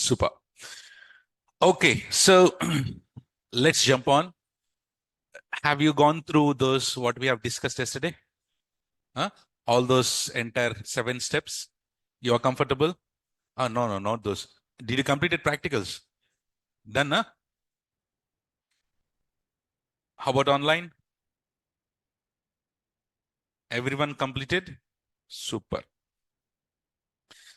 Super. Okay, so let's jump on. Have you gone through those, what we have discussed yesterday? Huh? All those entire 7 steps? You are comfortable? No, not those. Did you complete it practicals? Done, huh? How about online? Everyone completed? Super.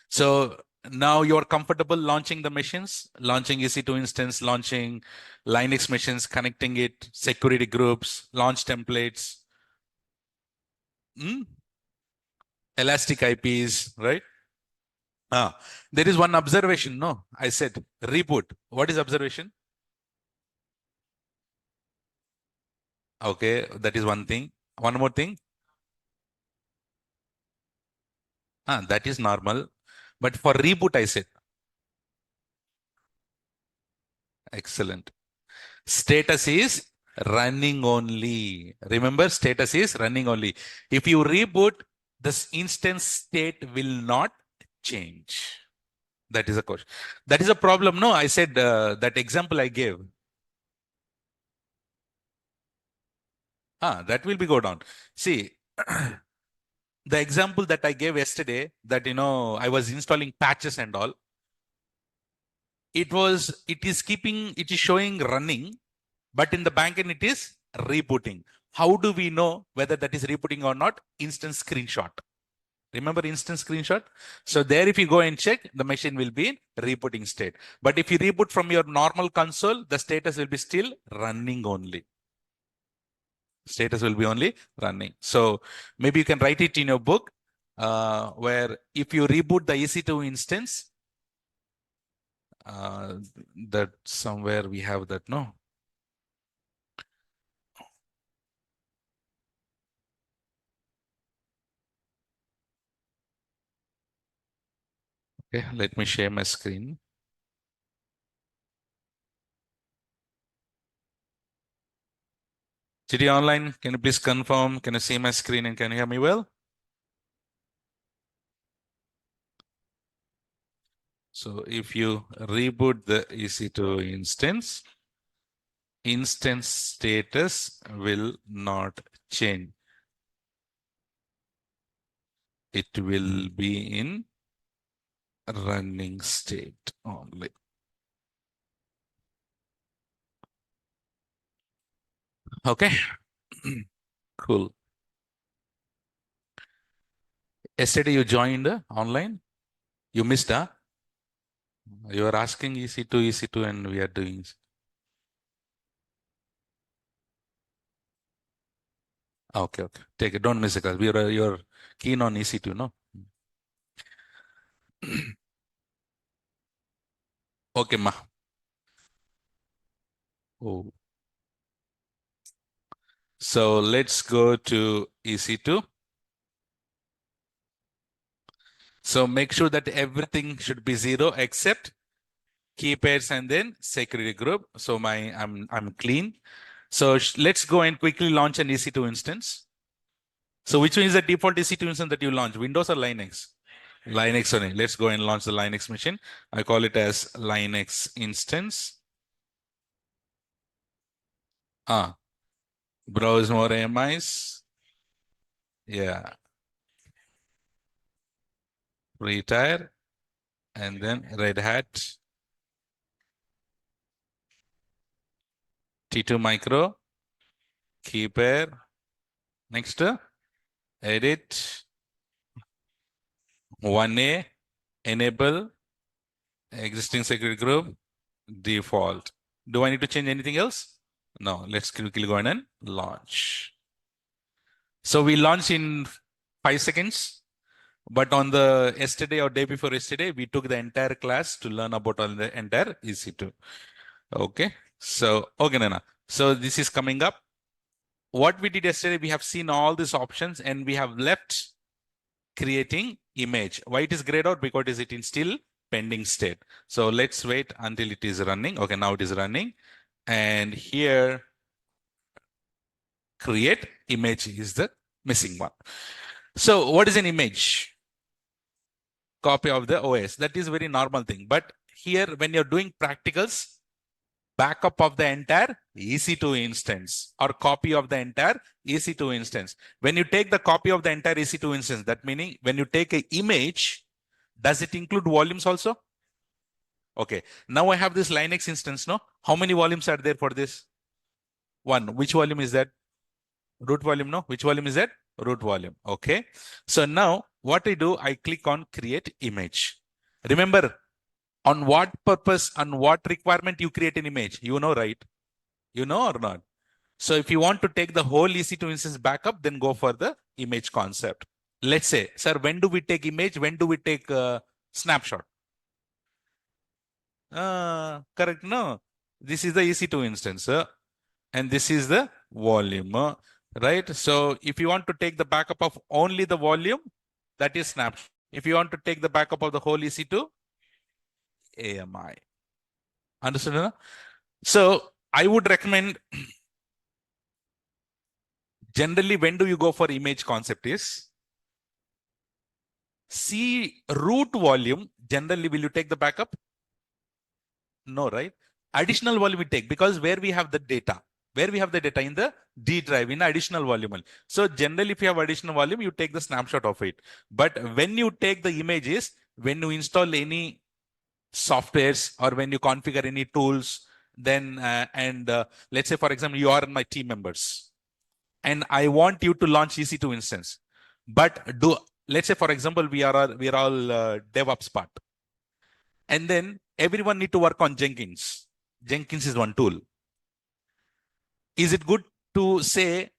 So now you're comfortable launching the machines, launching EC2 instance, launching Linux machines, connecting it, security groups, launch templates, elastic IPs, right? There is one observation. No, I said reboot. What is observation? Okay, that is one thing. One more thing. That is normal. But for reboot, I said, excellent. Status is running only. Remember, status is running only. If you reboot, this instance state will not change. That is a question. That is a problem. No, I said that example I gave. That will be go down. See, the example that I gave yesterday, that I was installing patches and all. It is showing running, but in the backend it is rebooting. How do we know whether that is rebooting or not? Instance screenshot. Remember instance screenshot? So there, if you go and check, the machine will be in rebooting state. But if you reboot from your normal console, the status will be still running only. Status will be only running. So maybe you can write it in your book, where if you reboot the EC2 instance, that somewhere we have that, no? Okay, let me share my screen. GD Online, can you please confirm? Can you see my screen and can you hear me well? So if you reboot the EC2 instance, instance status will not change. It will be in running state only. Okay, cool. Yesterday you joined online. You missed, huh? You are asking EC2, and we are doing. Okay. Take it. Don't miss it, because you're keen on EC2, no? Okay, ma. Oh. So let's go to EC2. So make sure that everything should be 0 except key pairs and then security group. So I'm clean. So let's go and quickly launch an EC2 instance. So which one is the default EC2 instance that you launch? Windows or Linux? Linux only. Let's go and launch the Linux machine. I call it as Linux instance. Browse more AMIs. Yeah. Retire. And then Red Hat. T2 micro. Key pair. Next. Edit. 1A. Enable. Existing security group. Default. Do I need to change anything else? No. Let's quickly go and launch. So we launch in 5 seconds. But on the yesterday or day before yesterday, we took the entire class to learn about all the entire EC2. Okay. So, okay, Nana. So this is coming up. What we did yesterday, we have seen all these options and we have left creating image. Why it is grayed out? Because it is in still pending state. So let's wait until it is running. Okay, now it is running. And here, create image is the missing one. So what is an image? Copy of the OS. That is very normal thing. But here when you're doing practicals, backup of the entire EC2 instance or copy of the entire EC2 instance. When you take the copy of the entire EC2 instance, that meaning when you take an image, does it include volumes also? Okay. Now I have this Linux instance, no? How many volumes are there for this? One. Which volume is that? Root volume, no? Which volume is that? Root volume. Okay. So now what I do, I click on create image. Remember, on what purpose, on what requirement you create an image? You know, right? You know or not? So if you want to take the whole EC2 instance backup, then go for the image concept. Let's say, sir, when do we take image? When do we take snapshot? Correct, no? This is the EC2 instance, and this is the volume, right? So if you want to take the backup of only the volume, that is snapshot. If you want to take the backup of the whole EC2, AMI. Understood? No? So I would recommend, generally, when do you go for image concept is, see root volume, generally, will you take the backup? No, right? Additional volume we take because where we have the data, in the D drive, in additional volume. So generally, if you have additional volume, you take the snapshot of it. But when you take the images, when you install any softwares or when you configure any tools, then let's say, for example, you are my team members and I want you to launch EC2 instance. But let's say, for example, we are all DevOps part. And then everyone need to work on Jenkins. Jenkins is one tool. Is it good to say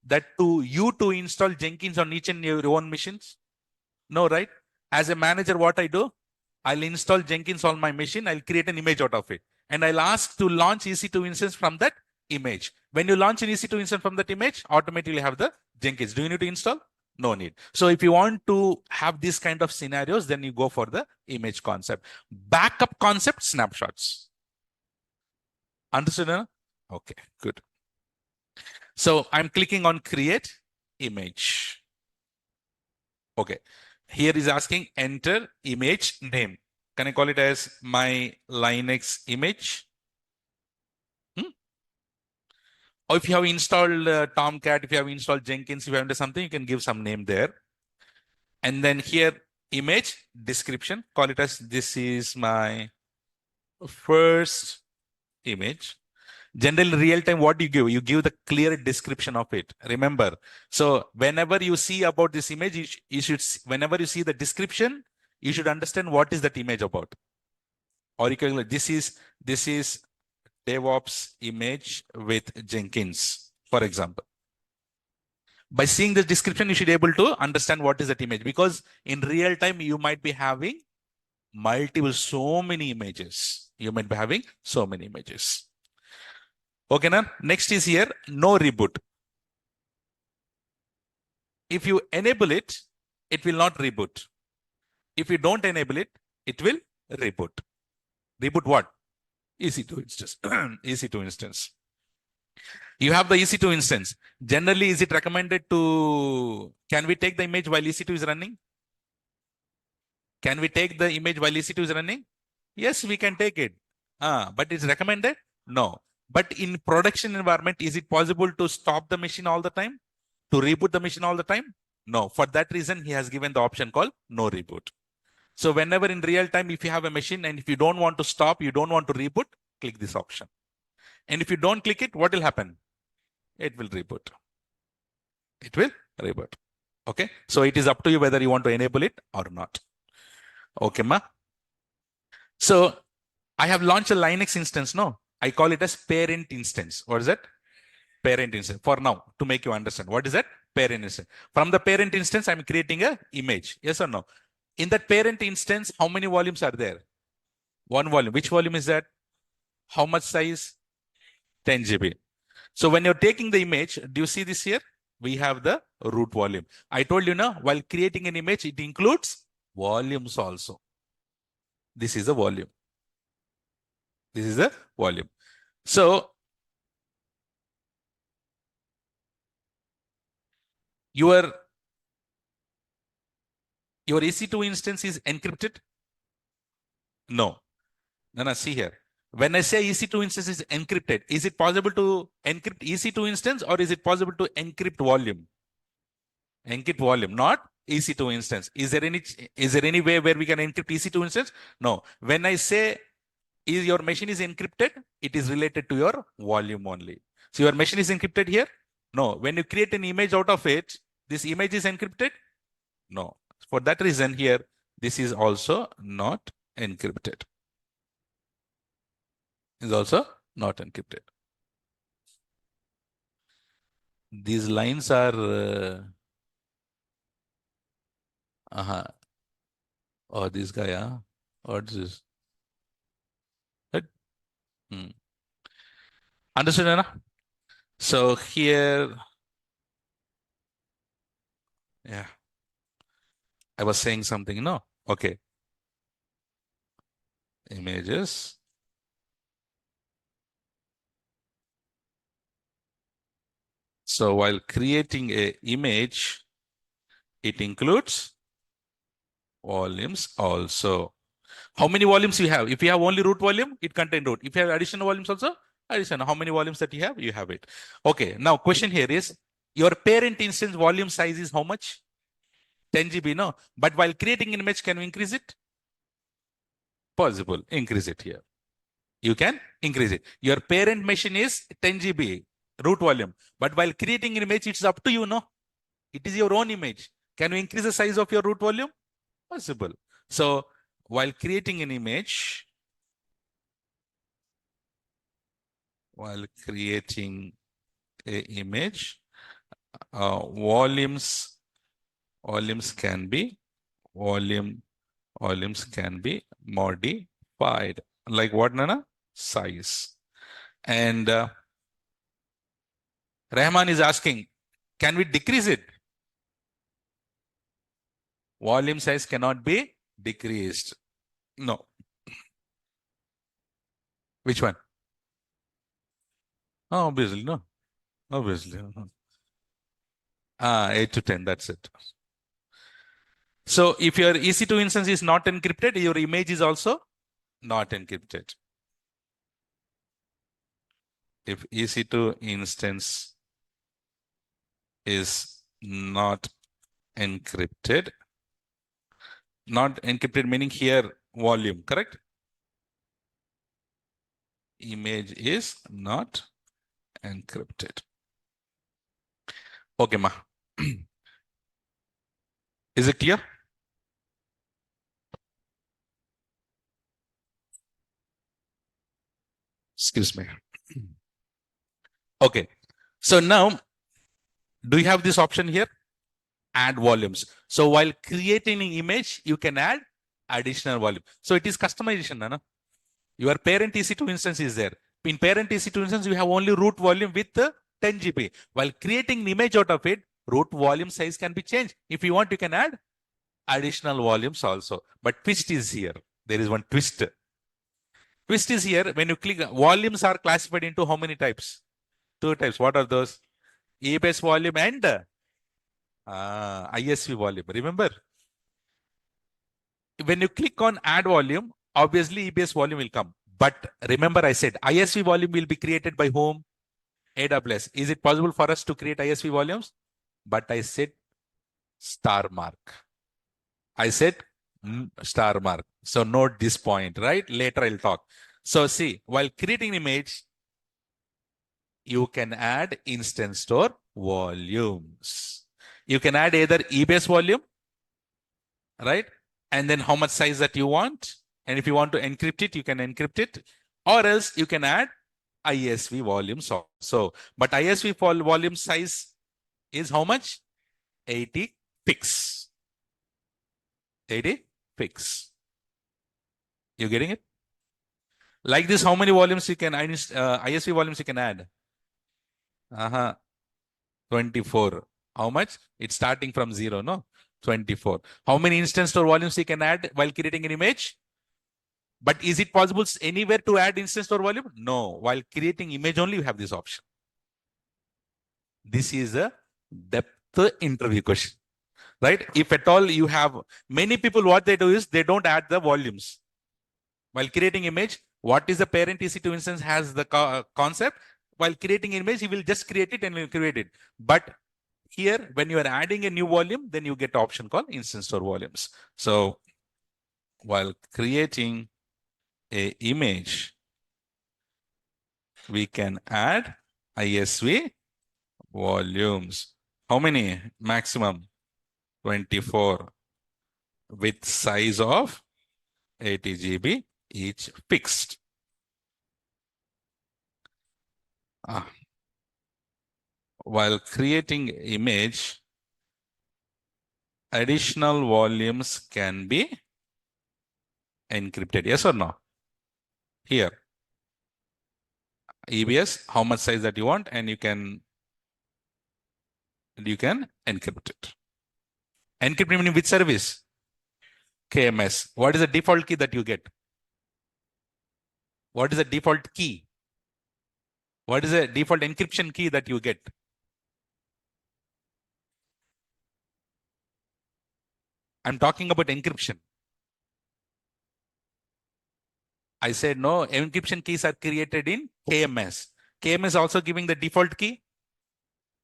that to install Jenkins on each and your own machines? No, right? As a manager, what I do, I'll install Jenkins on my machine. I'll create an image out of it. And I'll ask to launch EC2 instance from that image. When you launch an EC2 instance from that image, automatically have the Jenkins. Do you need to install? No need. So if you want to have these kind of scenarios, then you go for the image concept. Backup concept, snapshots. Understood? Huh? Okay, good. So I'm clicking on create image. Okay. Here is asking enter image name. Can I call it as my Linux image? Or if you have installed Tomcat, if you have installed Jenkins, if you have done something, you can give some name there. And then here, image description, call it as this is my first image. Generally, real time, what do you give? You give the clear description of it. Remember, so whenever you see about this image, you should, whenever you see the description, you should understand what is that image about. Or you can, this is DevOps image with Jenkins, for example. By seeing the description, you should be able to understand what is that image, because in real time, you might be having so many images. You might be having so many images. Okay, now next is here, no reboot. If you enable it, it will not reboot. If you don't enable it, it will reboot. Reboot what? EC2 instance. EC2 instance. You have the EC2 instance. Generally, is it recommended to, can we take the image while EC2 is running? Can we take the image while EC2 is running? Yes, we can take it. But it's recommended? No. But in production environment, is it possible to stop the machine all the time? To reboot the machine all the time? No. For that reason, he has given the option called no reboot. So whenever in real time, if you have a machine and if you don't want to stop, you don't want to reboot, click this option. And if you don't click it, what will happen? It will reboot. It will reboot. Okay. So it is up to you whether you want to enable it or not. Okay, ma. So I have launched a Linux instance. No, I call it as parent instance. What is that? Parent instance. For now, to make you understand, what is that? Parent instance. From the parent instance, I'm creating a image. Yes or no? In that parent instance, how many volumes are there? One volume. Which volume is that? How much size? 10 GB. So when you're taking the image, do you see this here? We have the root volume. I told you now, while creating an image, it includes volumes also. This is the volume. This is the volume. So your EC2 instance is encrypted. No. No, see here. When I say EC2 instance is encrypted, is it possible to encrypt EC2 instance or is it possible to encrypt volume? Encrypt volume, not EC2 instance. Is there any way where we can encrypt EC2 instance? No. When I say is your machine is encrypted, it is related to your volume only. So your machine is encrypted here? No. When you create an image out of it, this image is encrypted? No. For that reason here, this is also not encrypted. Is also not encrypted. These lines are oh, this guy, what's this? Right? Understood, Anna? So here, yeah, I was saying something, no? Okay. Images. So while creating a image, it includes volumes also. How many volumes you have? If you have only root volume, it contains root. If you have additional volumes also, additional. How many volumes that you have it. Okay. Now question here is, your parent instance volume size is how much? 10 GB, no? But while creating an image, can we increase it? Possible. Increase it here. You can increase it. Your parent machine is 10 GB root volume. But while creating an image, it's up to you, no? It is your own image. Can you increase the size of your root volume? Possible. So while creating an image, volumes can be modified. Like what, Nana? Size. And Rahman is asking, can we decrease it? Volume size cannot be decreased. No. Which one? Oh, obviously, no. Obviously. 8 to 10, that's it. So if your EC2 instance is not encrypted, your image is also not encrypted. If EC2 instance is not encrypted meaning here volume, correct? Image is not encrypted. Okay, ma. Is it clear? Excuse me. Okay. So now, do you have this option here? Add volumes. So while creating an image, you can add additional volume. So it is customization, Nana. Your parent EC2 instance is there. In parent EC2 instance, you have only root volume with 10 GB. While creating an image out of it, root volume size can be changed. If you want, you can add additional volumes also. But twist is here. There is one twist. Twist is here. When you click, volumes are classified into how many types? 2 types. What are those? EBS volume and ISV volume. Remember? When you click on add volume, obviously EBS volume will come. But remember, I said ISV volume will be created by whom? AWS. Is it possible for us to create ISV volumes? But I said star mark. I said star mark. So note this point, right? Later I'll talk. So see, while creating image, you can add instance store volumes. You can add either EBS volume, right? And then how much size that you want. And if you want to encrypt it, you can encrypt it. Or else you can add ISV volumes also. But ISV volume size is how much? 80 pix. 80 pix. You getting it? Like this, how many volumes you can ISV volumes you can add? 24. How much? It's starting from 0, no? 24. How many instance store volumes you can add while creating an image? But is it possible anywhere to add instance store volume? No. While creating image only, you have this option. This is a depth interview question, right? If at all you have many people, what they do is they don't add the volumes. While creating image, what is the parent EC2 instance has the concept. While creating image, he will just create it and will create it. But here, when you are adding a new volume, then you get option called instance store volumes. So while creating a image, we can add ISV volumes. How many? Maximum 24 with size of 80 GB each fixed. While creating image, additional volumes can be encrypted. Yes or no? Here. EBS, how much size that you want, and you can encrypt it. Encrypt meaning which service? KMS. What is the default key that you get? What is the default key? What is the default encryption key that you get? I'm talking about encryption. I said no, encryption keys are created in KMS. KMS also giving the default key.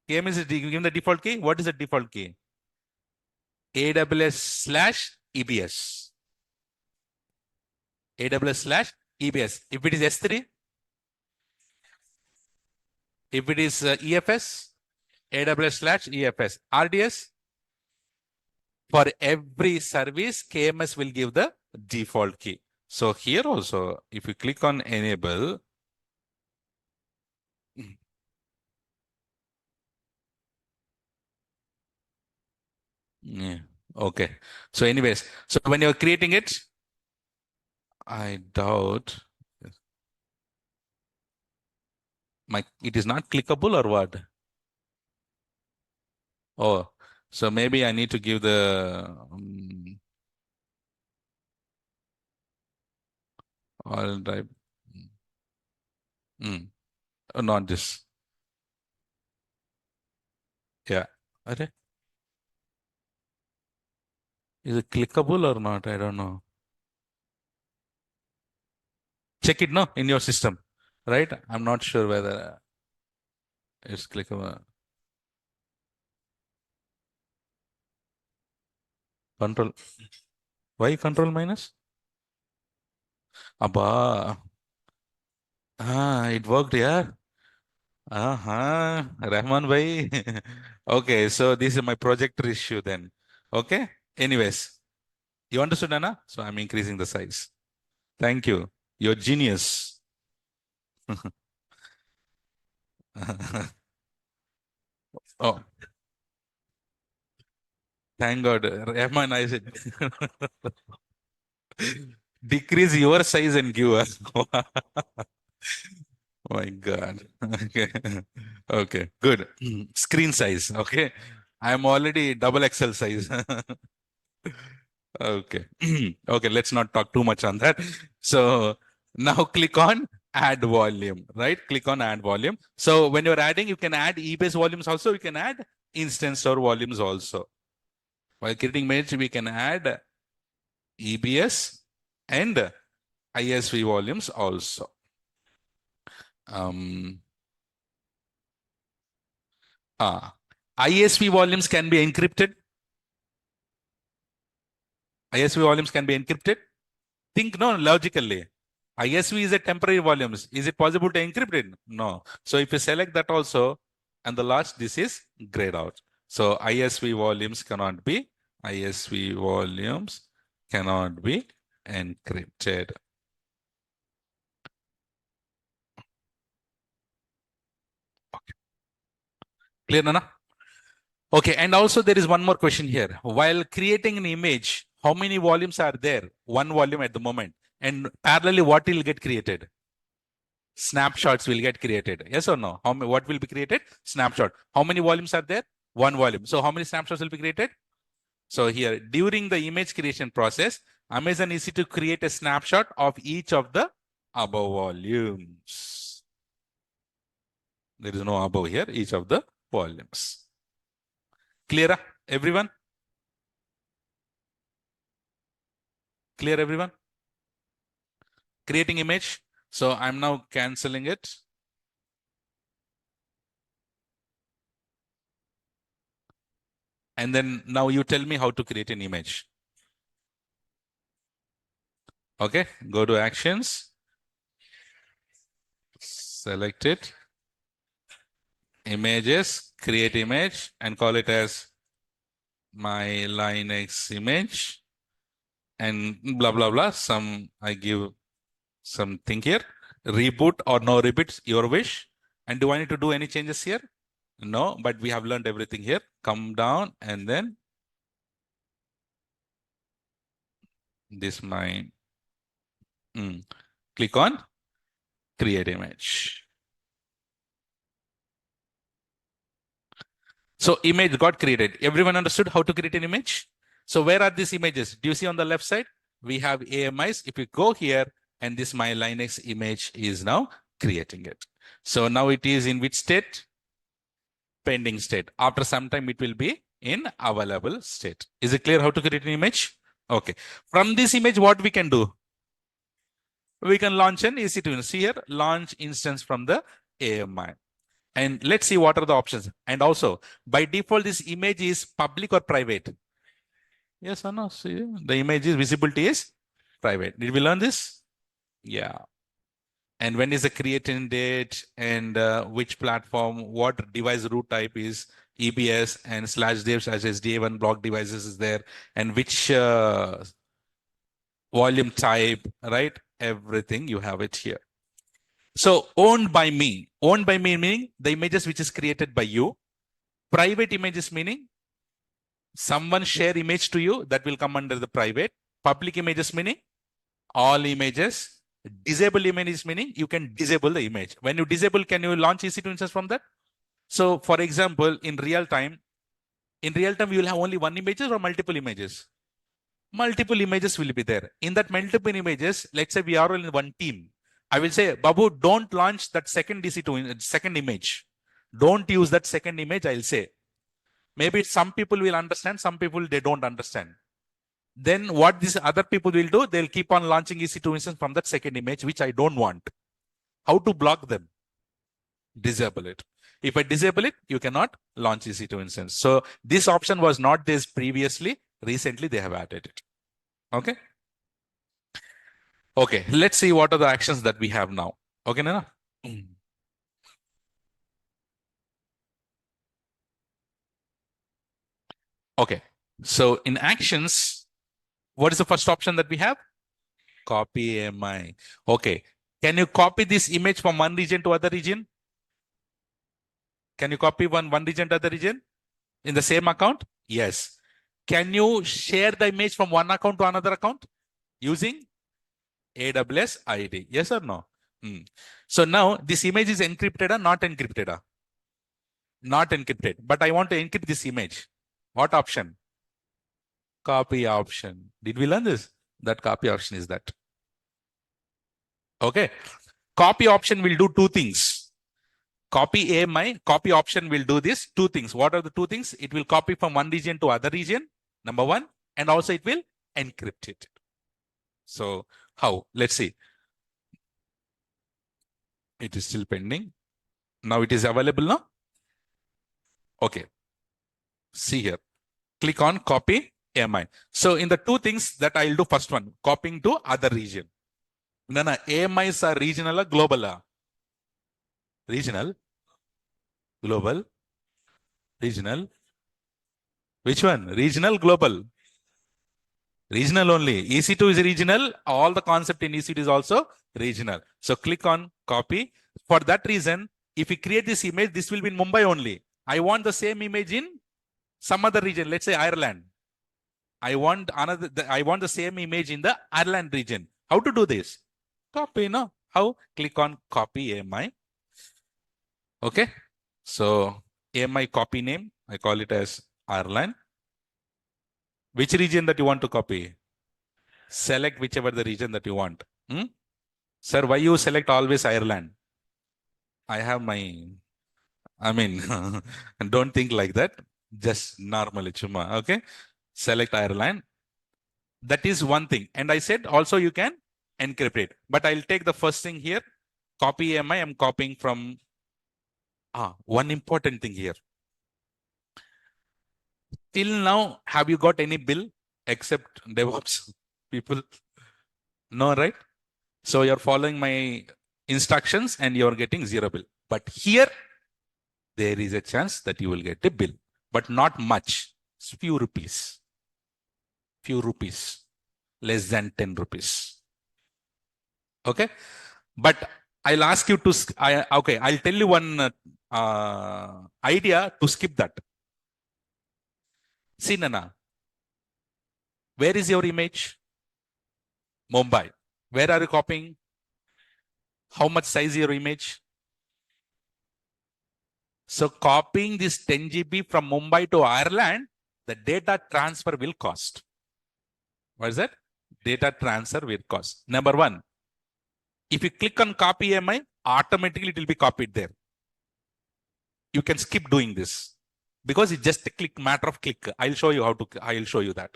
KMS is giving the default key. What is the default key? AWS/EBS. AWS/EBS. If it is S3, if it is EFS, AWS/EFS. RDS, for every service, KMS will give the default key. So here also, if you click on enable, yeah, okay. So anyways, so when you're creating it, I doubt it is not clickable or what? Oh, so maybe I need to give the all right. Oh, not this. Yeah. Okay. Is it clickable or not? I don't know. Check it, no, in your system, right? I'm not sure whether it's clickable. Control. Why control minus? Abba. It worked, yeah. Rahman bhai. Okay, so this is my projector issue then. Okay. Anyways, you understood, Anna? So I'm increasing the size. Thank you. You're genius. Oh, thank God. Rahman, I said, decrease your size and give us. My God. Okay. Okay. Good. Screen size. Okay. I'm already double XL size. Okay. Okay. Let's not talk too much on that. So now click on add volume, right? Click on add volume. So when you're adding, you can add EBS volumes also. You can add instance store volumes also. While creating image, we can add EBS and ISV volumes also. ISV volumes can be encrypted. ISV volumes can be encrypted. Think no logically. ISV is a temporary volumes. Is it possible to encrypt it? No. So if you select that also, and the last this is grayed out. So ISV volumes cannot be encrypted. Okay. Clear, Nana? Okay, and also there is one more question here. While creating an image, how many volumes are there? One volume at the moment. And parallelly, what will get created? Snapshots will get created. Yes or no? What will be created? Snapshot. How many volumes are there? One volume. So how many snapshots will be created? So here, during the image creation process, Amazon EC2 create a snapshot of each of the above volumes. There is no above here, each of the volumes. Clear, everyone? Clear, everyone? creating image. So I'm now canceling it. And then now you tell me how to create an image. Okay, go to actions, select it, images, create image, and call it as my Linux image, and blah, blah, blah. I give something here. Reboot or no reboot, your wish. And do I need to do any changes here? No, but we have learned everything here. Come down and then this click on create image. So image got created. Everyone understood how to create an image? So where are these images? Do you see on the left side? We have AMIs. If you go here, and this my Linux image is now creating it. So now it is in which state? Pending state. After some time, it will be in available state. Is it clear how to create an image? Okay. From this image, what we can do? We can launch an EC2 instance. Here, launch instance from the AMI. And let's see what are the options. And also, by default, this image is public or private? Yes or no? See, the image is visibility is private. Did we learn this? Yeah. And when is the creating date, and which platform, what device root type is EBS, and /dev/sda1 block devices is there, and which volume type, right? Everything you have it here. So owned by me meaning the images which is created by you. Private images meaning someone share image to you, that will come under the private. Public images meaning all images. Disable images meaning you can disable the image. When you disable, can you launch EC2 instance from that? So for example, in real time, you will have only one images or multiple images? Multiple images will be there. In that multiple images, let's say we are all in one team. I will say, Babu, don't launch that second EC2, second image. Don't use that second image, I'll say. Maybe some people will understand, some people, they don't understand. Then what these other people will do, they'll keep on launching EC2 instance from that second image, which I don't want. How to block them? Disable it. If I disable it, you cannot launch EC2 instance. So this option was not this previously. Recently, they have added it. Okay. Okay, let's see what are the actions that we have now. Okay, Nana? Okay, so in actions, what is the first option that we have? Copy AMI. Okay, can you copy this image from one region to other region? Can you copy one region to other region in the same account? Yes. Can you share the image from one account to another account using AWS ID? Yes or no? So now this image is encrypted or not encrypted? Not encrypted, but I want to encrypt this image. What option? Copy option. Did we learn this? That copy option is that. Okay. Copy option will do two things. Copy AMI, copy option will do this two things. What are the two things? It will copy from one region to other region, number one, and also it will encrypt it. So how? Let's see. It is still pending. Now it is available now. Okay. See here. Click on copy AMI. So in the two things that I'll do, first one, copying to other region. No, AMIs are regional or global? Regional, global, regional. Which one? Regional, global. Regional only. EC2 is regional. All the concept in EC2 is also regional. So click on copy. For that reason, if we create this image, this will be in Mumbai only. I want the same image in some other region. Let's say Ireland. I want the same image in the Ireland region. How to do this? Copy, no? How? Click on copy AMI. Okay. So AMI copy name, I call it as Ireland. Which region that you want to copy? Select whichever the region that you want. Sir, why you select always Ireland? I have don't think like that. Just normally, chuma. Okay. Select Ireland. That is one thing. And I said also you can encrypt it. But I'll take the first thing here. Copy AMI, I'm copying from one important thing here. Till now, have you got any bill except DevOps people? No, right? So you're following my instructions and you're getting zero bill. But here, there is a chance that you will get a bill, but not much. It's few rupees. Few rupees. Less than 10 rupees. Okay? But I'll ask you to, I'll tell you one idea to skip that. See, Nana, where is your image? Mumbai. Where are you copying? How much size is your image? So copying this 10 GB from Mumbai to Ireland, the data transfer will cost. What is that? Data transfer will cost. Number one, if you click on copy AMI, automatically it will be copied there. You can skip doing this because it's just a matter of click. I'll show you I'll show you that.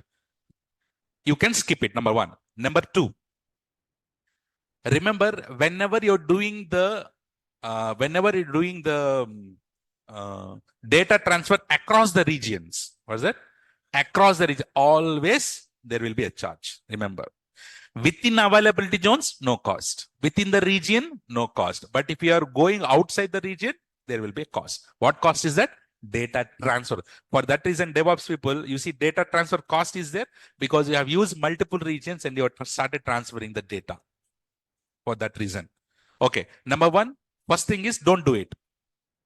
You can skip it, number one. Number two, remember, whenever you're doing the data transfer across the regions, what is that? Across the region, always there will be a charge. Remember, within availability zones, no cost. Within the region, no cost. But if you are going outside the region, there will be a cost. What cost is that? Data transfer. For that reason, DevOps people, you see data transfer cost is there because you have used multiple regions and you have started transferring the data. For that reason. Okay. Number one, first thing is don't do it.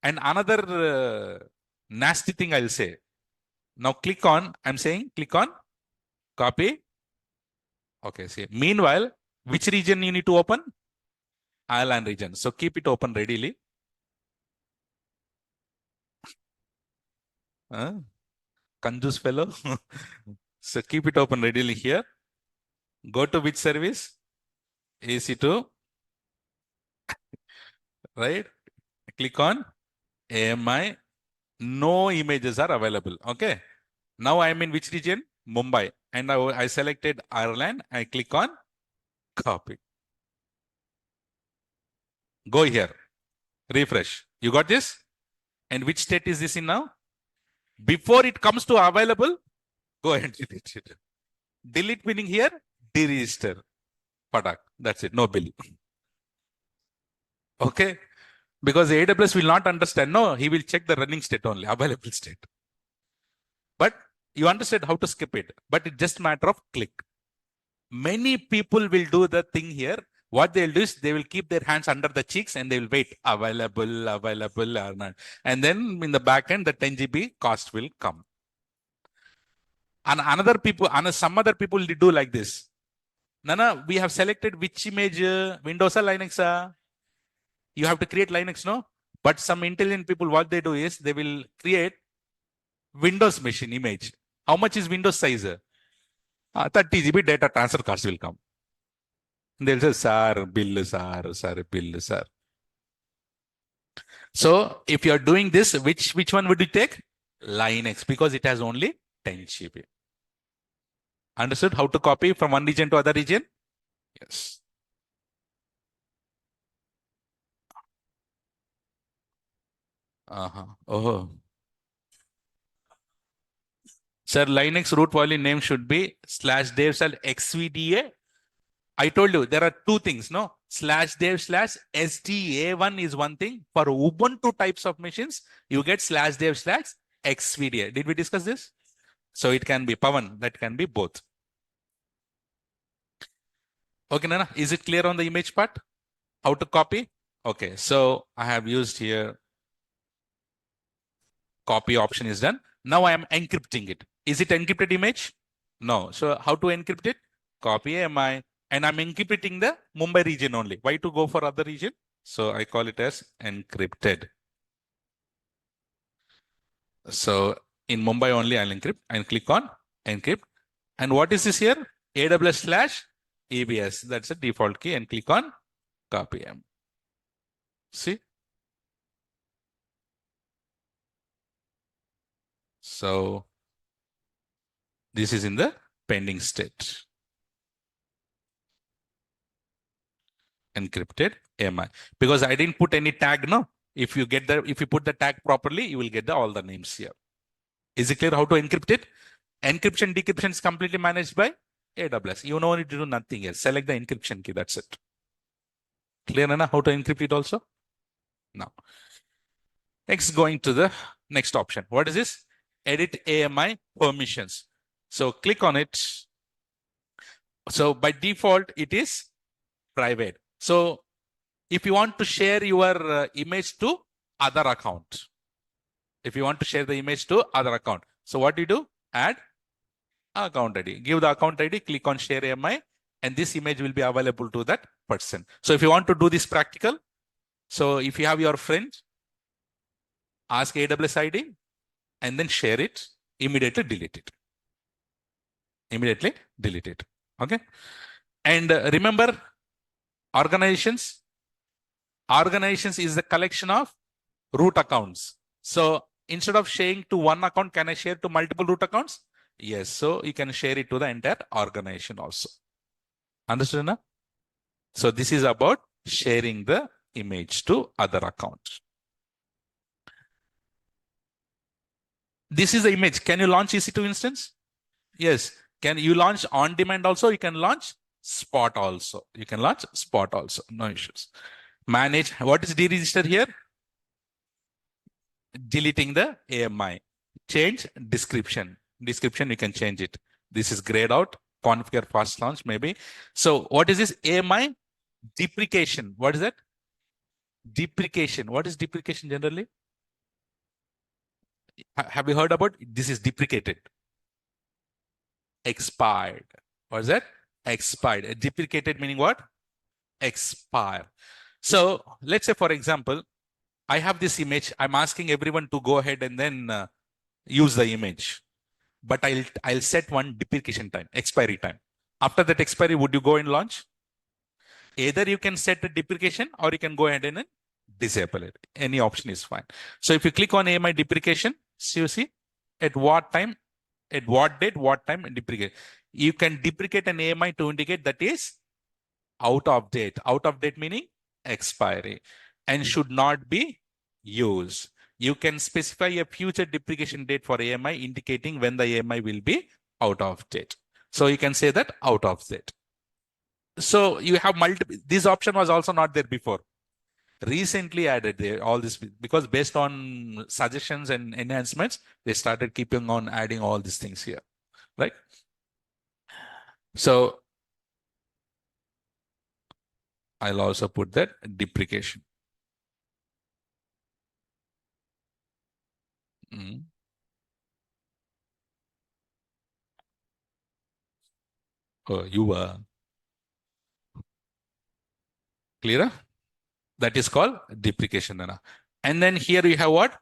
And another nasty thing I'll say. Now click on, I'm saying click on copy. Okay, see. Meanwhile, which region you need to open? Ireland region. So keep it open readily. Conjus fellow. So keep it open readily here. Go to which service? EC2. Right? Click on AMI. No images are available. Okay. Now I'm in which region? Mumbai. And I selected Ireland. I click on copy. Go here. Refresh. You got this? And which state is this in now? Before it comes to available, go ahead and delete it. Delete meaning here, deregister. Padak. That's it. No bill. Okay. Because AWS will not understand. No, he will check the running state only, available state. But you understand how to skip it. But it's just a matter of click. Many people will do the thing here. What they'll do is they will keep their hands under the cheeks and they will wait. Available or not. And then in the back end, the 10 GB cost will come. And some other people do like this. Nana, we have selected which image, Windows or Linux? You have to create Linux, no? But some intelligent people, what they do is they will create Windows machine image. How much is Windows size? 30 GB data transfer cost will come. They'll say, sir, bill, sir. So if you're doing this, which one would you take? Linux, because it has only 10 GB. Understood how to copy from one region to other region? Yes. Oh. Sir, Linux root poly name should be /dev/xvda. I told you there are two things, no? /dev/sda1 is one thing. For Ubuntu types of machines, you get /dev/xvda. Did we discuss this? So it can be Pavan, that can be both. Okay, Nana, is it clear on the image part? How to copy? Okay, so I have used here copy option is done. Now I am encrypting it. Is it encrypted image? No. So how to encrypt it? Copy AMI. And I'm encrypting the Mumbai region only. Why to go for other region? So I call it as encrypted. So in Mumbai only I'll encrypt and click on encrypt. And what is this here? AWS/EBS. That's a default key and click on copy M. See? So this is in the pending state. Encrypted AMI. Because I didn't put any tag, no? If you put the tag properly, you will get all the names here. Is it clear how to encrypt it? Encryption, decryption is completely managed by AWS. You don't need to do nothing else. Select the encryption key. That's it. Clear enough how to encrypt it also? Now, next going to the next option. What is this? Edit AMI permissions. So click on it. So by default, it is private. So if you want to share your image to other account, if you want to share the image to other account, so what do you do? Add account ID. Give the account ID, click on share AMI, and this image will be available to that person. So if you want to do this practical, so if you have your friend, ask AWS ID and then share it, immediately delete it. Immediately delete it. Okay. And remember, organizations is the collection of root accounts. So instead of sharing to one account, can I share to multiple root accounts? Yes. So you can share it to the entire organization also. Understood now? So this is about sharing the image to other accounts. This is the image. Can you launch EC2 instance? Yes. Can you launch on demand also? You can launch spot also. You can launch spot also. No issues. Manage. What is deregister here? Deleting the AMI. Change description. Description, you can change it. This is grayed out. Configure fast launch, maybe. So what is this AMI? Deprecation. What is that? Deprecation. What is deprecation generally? Have you heard about it? This is deprecated. Expired. What is that? Expired. Deprecated meaning what? Expire. So let's say, for example, I have this image. I'm asking everyone to go ahead and then use the image. But I'll set one deprecation time, expiry time. After that expiry, would you go and launch? Either you can set a deprecation or you can go ahead and disable it. Any option is fine. So if you click on AMI deprecation, so you see at what time, at what date, what time, and deprecate. You can deprecate an AMI to indicate that is out of date. Out of date meaning expiry and should not be used. You can specify a future deprecation date for AMI indicating when the AMI will be out of date. So you can say that out of date. So you have multiple, this option was also not there before. Recently added there, all this, because based on suggestions and enhancements, they started keeping on adding all these things here, right? So I'll also put that deprecation. Oh, you are clear? That is called deprecation. And then here you have what?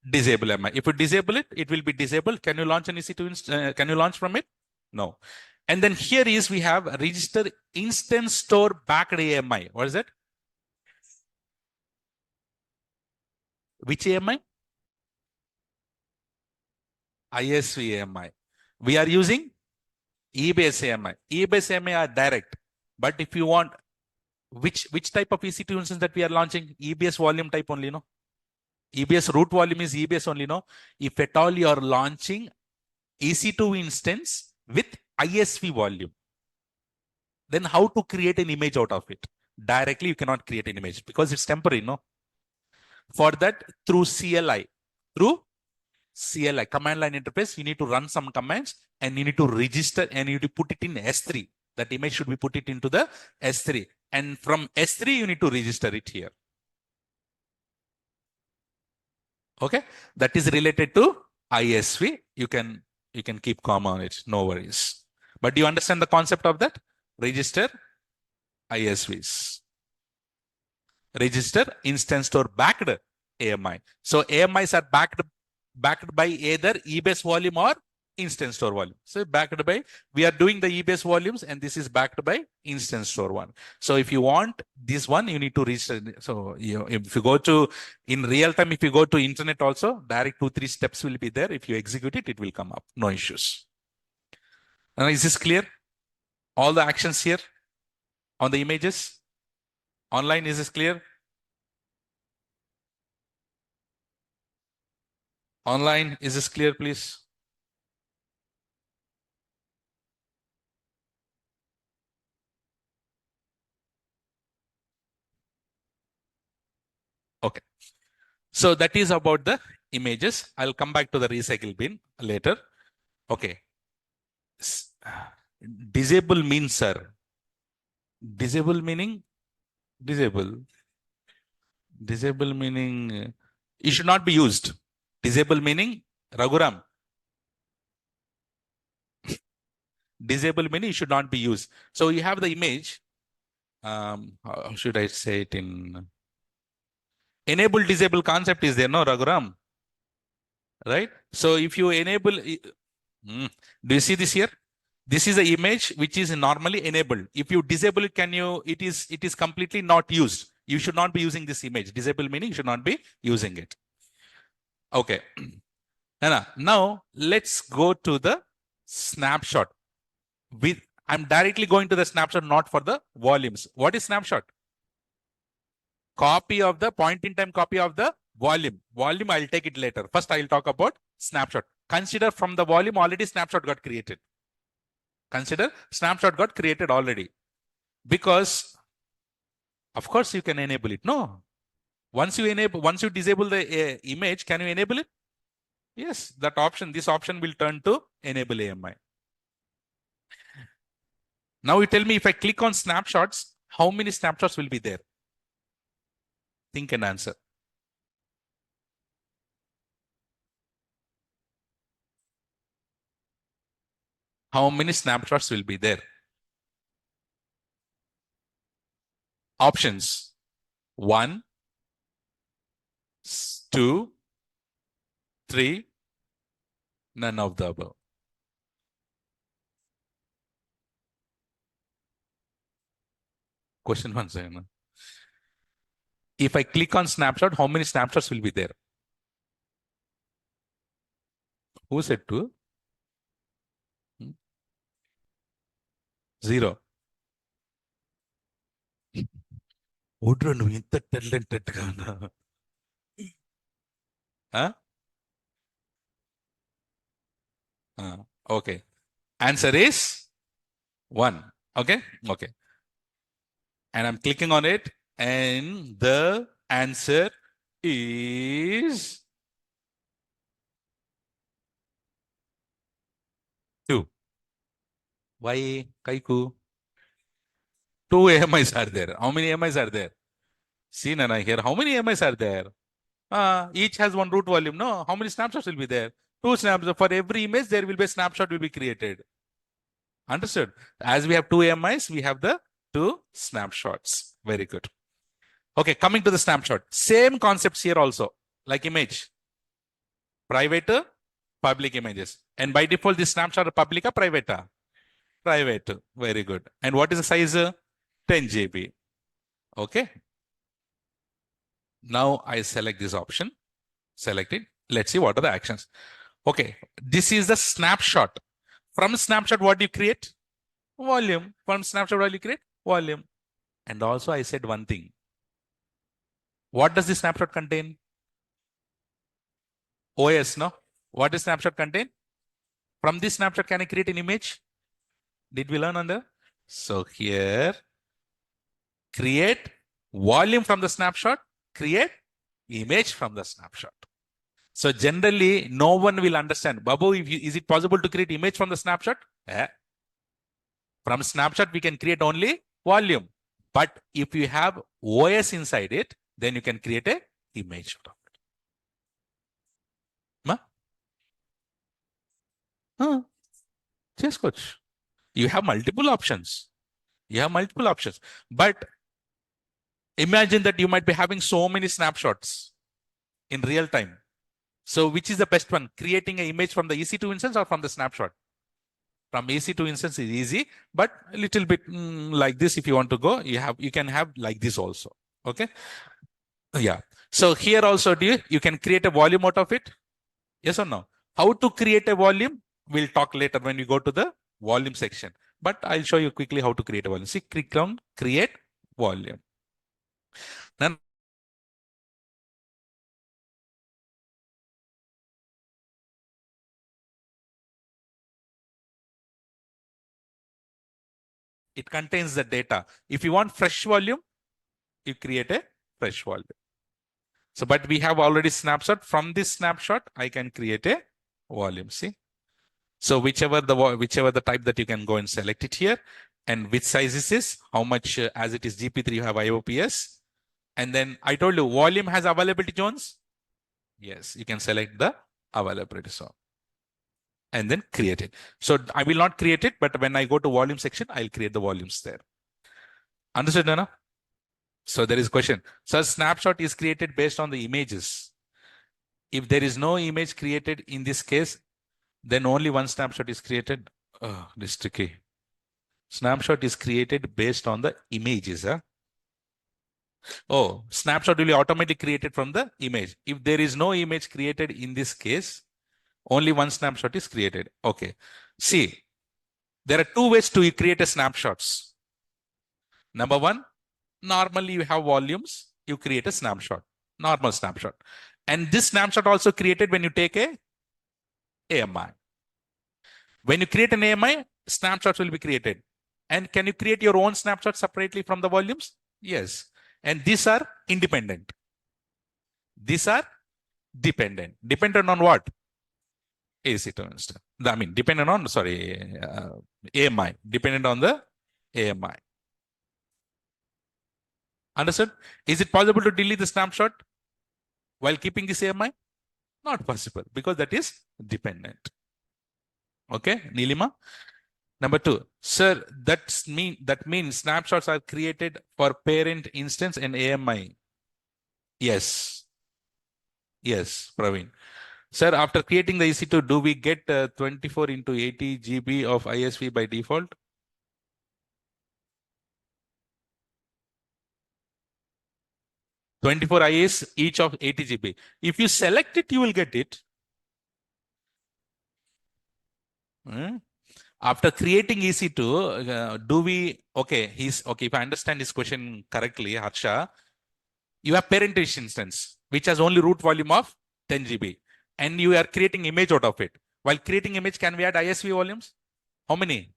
Disable AMI. If you disable it, it will be disabled. Can you launch an EC2? Can you launch from it? No. And then here is we have register instance store backed AMI. What is that? Which AMI? ISV AMI. We are using EBS AMI. EBS AMI are direct. But if you want, which type of EC2 instance that we are launching? EBS volume type only, no? EBS root volume is EBS only, no? If at all you are launching EC2 instance with ISV volume, then how to create an image out of it? Directly, you cannot create an image because it's temporary, no? For that, through CLI, command line interface, you need to run some commands and you need to register and you need to put it in S3. That image should be put it into the S3. And from S3, you need to register it here. Okay, that is related to ISV. You can keep calm on it, no worries. But do you understand the concept of that? Register ISVs. Register instance store backed AMI. So AMIs are backed by either EBS volume or instance store volume. So backed by, we are doing the EBS volumes and this is backed by instance store one. So if you want this one, you need to register. So if you go to, in real time, if you go to internet also, direct 2-3 steps will be there. If you execute it, it will come up. No issues. Now, is this clear? All the actions here on the images? Online, is this clear? Online, is this clear, please? Okay. So that is about the images. I'll come back to the recycle bin later. Okay. Disable means, sir. Disable meaning? Disable. Disable meaning it should not be used. Disable meaning, Raghuram. Disable meaning it should not be used. So you have the image. How should I say it in enable disable concept is there, no, Raghuram? Right? So if you enable, do you see this here? This is the image which is normally enabled. If you disable it, it is completely not used. You should not be using this image. Disable meaning you should not be using it. Okay. Now let's go to the snapshot. I'm directly going to the snapshot, not for the volumes. What is snapshot? Copy of the point in time copy of the volume. Volume, I'll take it later. First, I'll talk about snapshot. Consider from the volume already snapshot got created. Consider snapshot got created already. Because, of course, you can enable it. No. Once you disable the image, can you enable it? Yes, this option will turn to enable AMI. Now you tell me if I click on snapshots, how many snapshots will be there? Think and answer. How many snapshots will be there? Options. 1, 2, 3, none of the above. Question 1, second. If I click on snapshot, how many snapshots will be there? Who said 2? 0. నువ్వు ఇంత talented Gaana? Okay. Answer is 1. Okay. Okay. And I'm clicking on it, and the answer is 2. Why, Kaiku? 2 AMIs are there. How many AMIs are there? See, Nana, here, how many AMIs are there? Each has one root volume, no? How many snapshots will be there? 2 snapshots. For every image, there will be a snapshot will be created. Understood? As we have 2 AMIs, we have the 2 snapshots. Very good. Okay, coming to the snapshot. Same concepts here also, like image. Private, public images. And by default, this snapshot is public or private? Private. Very good. And what is the size? 10 GB. Okay. Now I select this option. Select it. Let's see what are the actions. Okay. This is the snapshot. From snapshot, what do you create? Volume. From snapshot, what do you create? Volume. And also I said one thing. What does the snapshot contain? OS, no? What does snapshot contain? From this snapshot, can I create an image? Did we learn on the? So here, create volume from the snapshot, create image from the snapshot. So generally, no one will understand. Babu, is it possible to create image from the snapshot? From snapshot, we can create only volume. But if you have OS inside it, then you can create a image out of it. Yes, coach. You have multiple options. But imagine that you might be having so many snapshots in real time. So which is the best one? Creating an image from the EC2 instance or from the snapshot? From EC2 instance is easy, but a little bit like this. If you want to go, you can have like this also. Okay. Yeah. So here also, you can create a volume out of it? Yes or no? How to create a volume? We'll talk later when we go to the volume section. But I'll show you quickly how to create a volume. See, click on create volume. Then it contains the data. If you want fresh volume, you create a fresh volume. So, but we have already snapshot. From this snapshot, I can create a volume. See? So whichever the type that you can go and select it here, and which size is this, how much as it is GP3 you have IOPS, and then I told you volume has availability zones. Yes, you can select the availability zone and then create it. So I will not create it, but when I go to volume section, I'll create the volumes there. Understood, Nana? So there is a question. So snapshot is created based on the images. If there is no image created in this case, then only one snapshot is created. Oh, this is tricky. Snapshot is created based on the images. Huh? Oh, snapshot will be automatically created from the image. If there is no image created in this case, only one snapshot is created. Okay. See, there are two ways to create a snapshots. Number one, normally you have volumes, you create a snapshot, normal snapshot. And this snapshot also created when you take a AMI. When you create an AMI, snapshots will be created. And can you create your own snapshot separately from the volumes? Yes. And these are independent. These are dependent. Dependent on what? EC2 instance. I mean, dependent on, AMI. Dependent on the AMI. Understood? Is it possible to delete the snapshot while keeping this AMI? Not possible because that is dependent. Okay, Nilima? Number two, sir, that means snapshots are created for parent instance and AMI. Yes. Yes, Praveen. Sir, after creating the EC2, do we get 24 into 80 GB of ISV by default? $24 IS each of 80 GB. If you select it, you will get it. Hmm? After creating EC2, if I understand this question correctly, Harsha, you have parent instance, which has only root volume of 10 GB. And you are creating image out of it. While creating image, can we add ISV volumes? How many?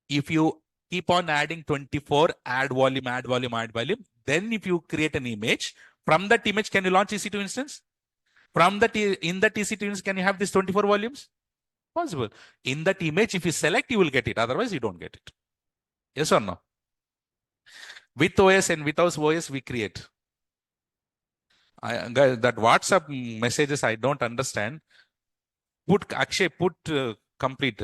If you keep on adding 24, add volume, add volume, add volume, then if you create an image, from that image, can you launch EC2 instance? From that, in that EC2 instance, can you have these 24 volumes? Possible. In that image, if you select, you will get it. Otherwise, you don't get it. Yes or no? With OS and without OS, we create. That WhatsApp messages, I don't understand. Put Akshay, put complete.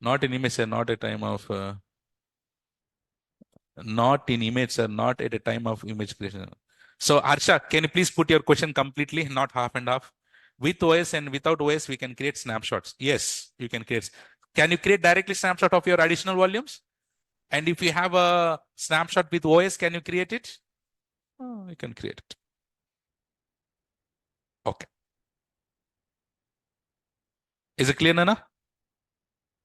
Not in image, sir, not a time of... not in image, sir, not at a time of image creation. So, Harsha, can you please put your question completely, not half and half? With OS and without OS, we can create snapshots. Yes, you can create. Can you create directly snapshot of your additional volumes? And if you have a snapshot with OS, can you create it? Oh, you can create it. Okay. Is it clear, Nana?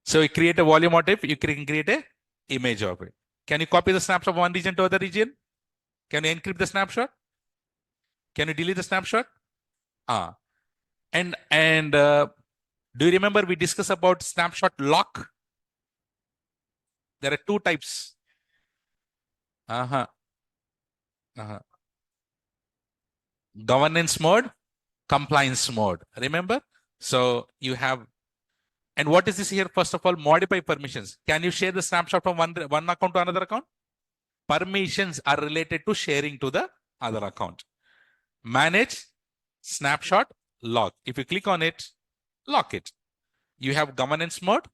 So you create a volume motif, you can create a image of it. Can you copy the snapshot from one region to other region? Can you encrypt the snapshot? Can you delete the snapshot? And do you remember we discussed about snapshot lock? There are two types. Uh-huh. Uh-huh. Governance mode, compliance mode. Remember? So you have, and what is this here? First of all, modify permissions. Can you share the snapshot from one account to another account? Permissions are related to sharing to the other account. Manage, snapshot, lock. If you click on it, lock it. You have governance mode,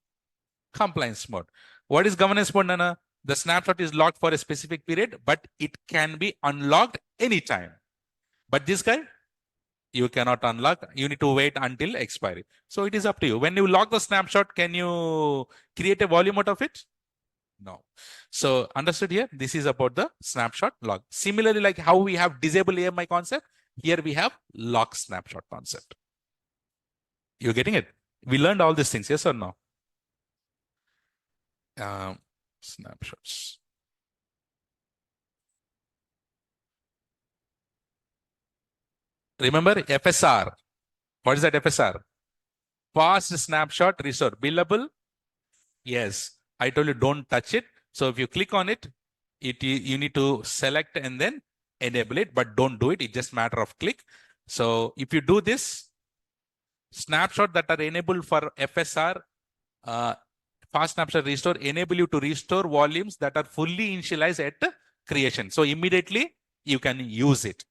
compliance mode. What is governance mode, Nana? The snapshot is locked for a specific period, but it can be unlocked anytime. But this guy, you cannot unlock. You need to wait until expiry. So it is up to you. When you lock the snapshot, can you create a volume out of it? No. So understood here? This is about the snapshot lock. Similarly, like how we have disable AMI concept, here we have lock snapshot concept. You're getting it? We learned all these things, yes or no? Snapshots. Remember FSR. What is that FSR? Fast snapshot restore. Billable? Yes. I told you don't touch it. So if you click on it, you need to select and then enable it, but don't do it. It's just matter of click. So if you do this, snapshot that are enabled for FSR, fast snapshot restore, enable you to restore volumes that are fully initialized at creation. So immediately you can use it.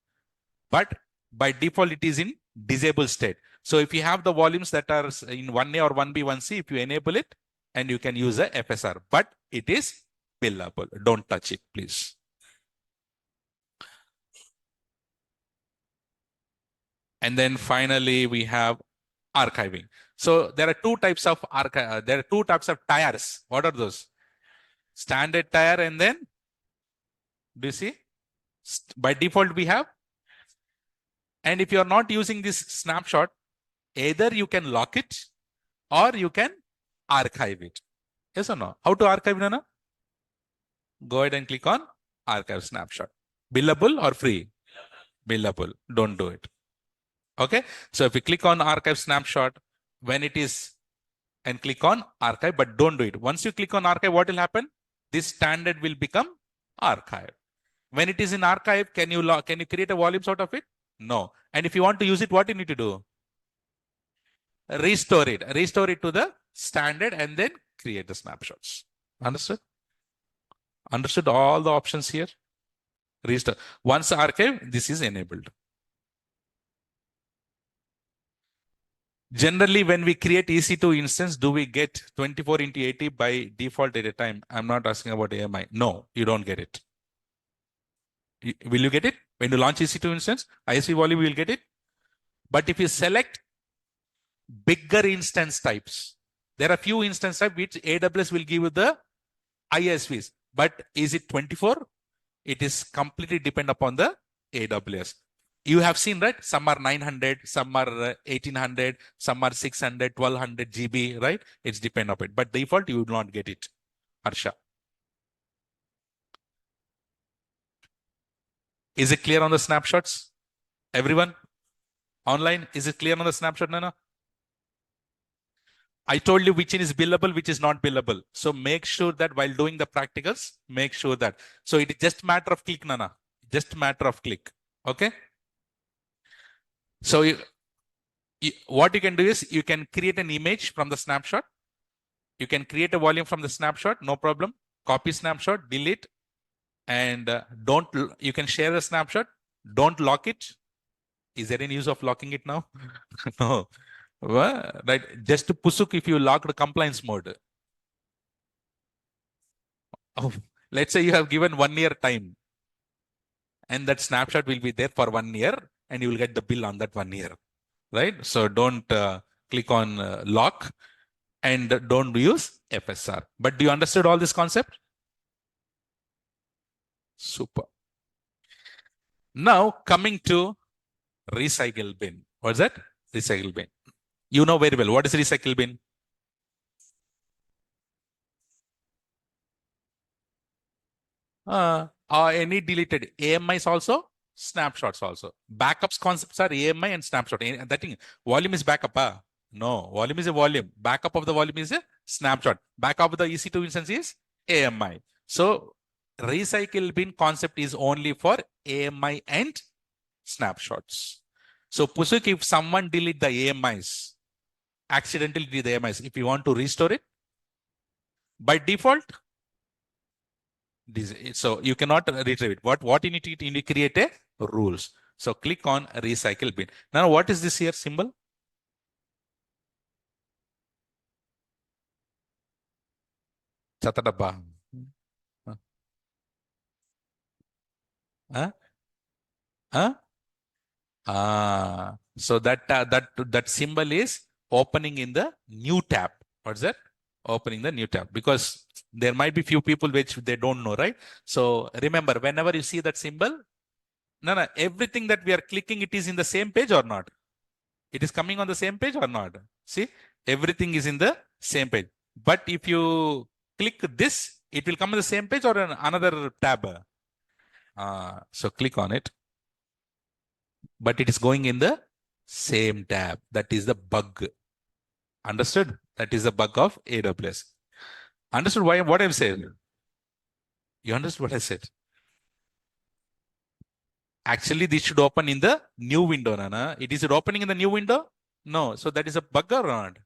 But by default, it is in disabled state. So if you have the volumes that are in 1A or 1B, 1C, if you enable it, and you can use the FSR, but it is billable. Don't touch it, please. And then finally, we have archiving. So there are two types of archive. There are two types of tires. What are those? Standard tire, and then do you see? By default, we have. And if you are not using this snapshot, either you can lock it or you can archive it. Yes or no? How to archive, Nana? Go ahead and click on archive snapshot. Billable or free? Billable. Don't do it. Okay. So if you click on archive snapshot, when it is, and click on archive, but don't do it. Once you click on archive, what will happen? This standard will become archive. When it is in archive, can you create a volumes out of it? No. And if you want to use it, what you need to do? Restore it. Restore it to the standard and then create the snapshots. Understood? Understood all the options here? Restore. Once archive, this is enabled. Generally, when we create EC2 instance, do we get 24 into 80 by default at a time? I'm not asking about AMI. No, you don't get it. Will you get it? When you launch EC2 instance, ISV volume, you will get it. But if you select bigger instance types, there are few instance types which AWS will give you the ISVs. But is it 24? It is completely depend upon the AWS. You have seen, right? Some are 900, some are 1800, some are 600, 1200 GB, right? It's depend upon it. But default, you will not get it. Harsha. Is it clear on the snapshots? Everyone? Online? Is it clear on the snapshot, Nana? I told you which is billable, which is not billable. So make sure that while doing the practicals, make sure that. So it is just matter of click, Nana. Just matter of click. Okay? So what you can do is you can create an image from the snapshot. You can create a volume from the snapshot, no problem. Copy snapshot, delete, and you can share the snapshot. Don't lock it. Is there any use of locking it now? No. Well, right. Just to pusuk if you lock the compliance mode. Oh, let's say you have given 1 year time, and that snapshot will be there for 1 year, and you will get the bill on that 1 year. Right? So don't click on lock and don't use FSR. But do you understood all this concept? Super. Now coming to recycle bin. What's that? Recycle bin. You know very well. What is recycle bin? Any deleted AMIs also, snapshots also. Backups concepts are AMI and snapshot. That thing, volume is backup. No, volume is a volume. Backup of the volume is a snapshot. Backup of the EC2 instance is AMI. So recycle bin concept is only for AMI and snapshots. So Pusuk, if someone delete the AMIs, accidentally delete the AMIs, if you want to restore it, by default, so you cannot retrieve it. What you need to create a rules. So click on recycle bin. Now, what is this here symbol? Chatadabba. Huh? Huh? So that symbol is opening in the new tab. What's that? Opening the new tab, because there might be few people which they don't know, right? So remember, whenever you see that symbol, no, everything that we are clicking, it is in the same page or not? It is coming on the same page or not? See, everything is in the same page. But if you click this, it will come on the same page or another tab. So click on it. but it is going in the same tab. That is the bug. Understood? That is the bug of AWS. Understood why what I've said? You understood what I said? Actually, this should open in the new window, Nana. It is opening in the new window? No. So that is a bug or not?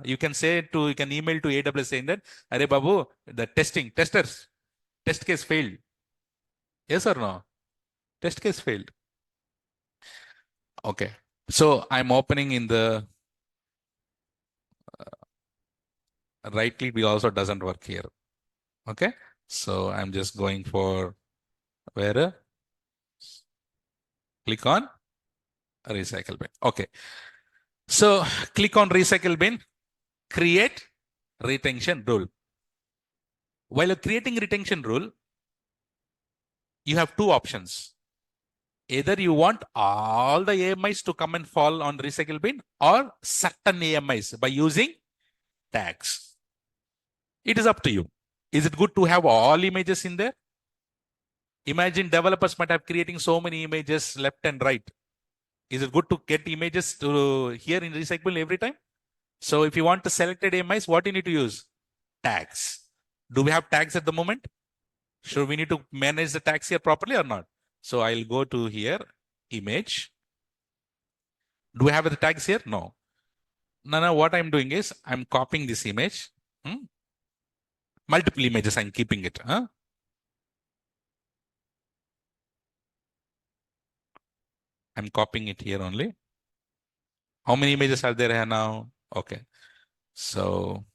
You can you can email to AWS saying that, Are Babu, the test case failed. Yes or no? Test case failed. Okay. So I'm opening in the right click wheel also doesn't work here. Okay. So I'm just going for where? Click on recycle bin. Okay. So click on recycle bin, create retention rule. While you're creating retention rule, you have two options. Either you want all the AMIs to come and fall on recycle bin or certain AMIs by using tags. It is up to you. Is it good to have all images in there? Imagine developers might have creating so many images left and right. Is it good to get images to here in recycle every time? So if you want to selected AMIs, what you need to use? Tags. Do we have tags at the moment? Should we need to manage the tags here properly or not? So I'll go to here, image. Do we have the tags here? No. Now what I'm doing is I'm copying this image. Multiple images, I'm keeping it. I'm copying it here only. How many images are there here now? Okay. So,